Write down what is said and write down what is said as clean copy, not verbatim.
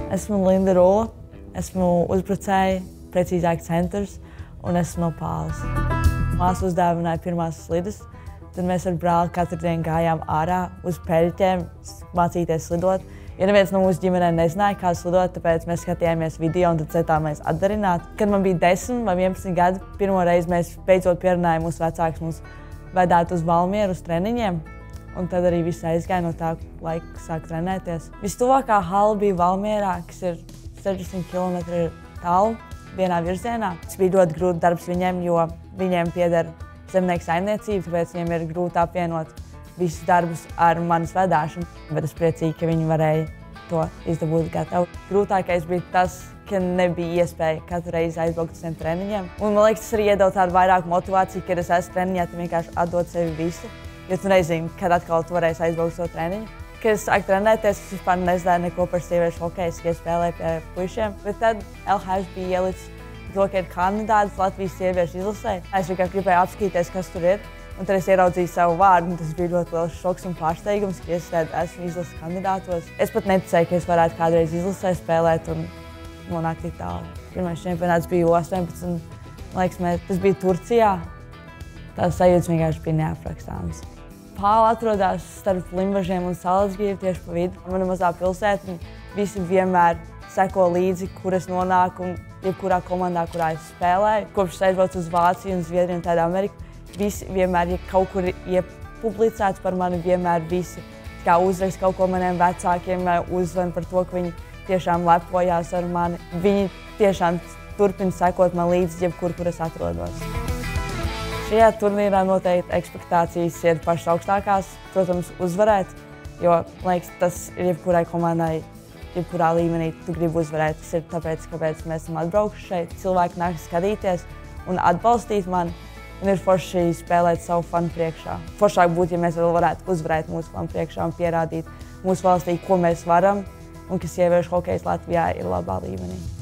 Esmu Linda Rula, esmu uzbrucēja, precīzāk centrs, un esmu no Pāles. Māsa uzdāvināja pirmās slidas, tad mēs ar brāli katru dienu gājām ārā uz peļķiem, mācīties slidot. Ja neviens no mūsu ģimenē nezināja, kā slidot, tāpēc mēs skatījāmies video un tad centāmies atdarināt. Kad man bija 10 vai 11 gadi, pirmo reizi mēs beidzot pierunājām mūsu vecākus mums vedāt uz Valmieru uz treniņiem. Un tad arī viss aizgāja no tā laika, kad sāku trenēties. Vistuvākā hala bija Valmierā, kas ir 60 km tālu vienā virzienā. Tas bija ļoti grūti darbs viņiem, jo viņiem pieder zemnieku saimniecība, tāpēc viņiem ir grūti apvienot visus darbus ar manas vedāšanu. Bet es priecīgi, ka viņi varēja to izdabūt gatavu. Grūtākais bija tas, ka nebija iespēja katru reizi aizbraukt uz tiem treniņiem. Un man liekas, tas arī iedod tādu vairāku motivāciju, kad es esmu treniņā, tad vienkārši atdot sevi visu. Jo tu nezini, kad atkal tu varēsi aizbraukt uz to treniņu. Kad es sāku trenēties, es vispār nezināju neko par sieviešu hokeju, es spēlēju pie puišiem. Bet tad LHF bija ielicis to, ka ir kandidāts Latvijas sieviešu izlasē. Es vienkārši gribēju apskatīties, kas tur ir. Un tad es ieraudzīju savu vārdu, un tas bija ļoti liels šoks un pārsteigums, ka es esmu izlases kandidātos. Es pat neticēju, ka es varētu kādreiz izlasē spēlēt un nonākt tik tālu. Pirmais čempionāts bija 18, man liekas, tas bija Turcijā. Tās sajūtas vienkārši bija neaprakstāmas. Pāle atrodas starp Limbažiem un Salacgrīvu tieši pa vidu. Mana mazā pilsēta, visi vienmēr seko līdzi, kur es nonāku un jebkurā komandā, kurā es spēlēju. Kopš es aizbraucu uz Vāciju un Zviedriju un tādu Ameriku, visi vienmēr, ja kaut kur iepublicēts par mani, vienmēr visi kā uzrakst kaut ko maniem vecākiem, uzzvan par to, ka viņi tiešām lepojās ar mani. Viņi tiešām turpina sekot man līdzi jebkur, kur es atrodos. Šajā turnīrā noteikti ekspektācijas ir pašas augstākās, protams, uzvarēt, jo, man liekas, tas ir jebkurai komandai, jebkurā līmenī tu gribi uzvarēt. Tas ir tāpēc, kāpēc mēs esam atbraukuši šeit. Cilvēki nāk skatīties un atbalstīt mani, un ir forši spēlēt savu fanu priekšā. Foršāk būtu, ja mēs vēl varētu uzvarēt mūsu fanu priekšā un pierādīt mūsu valstī, ko mēs varam, un ka sieviešu hokejs Latvijā ir labā līmenī.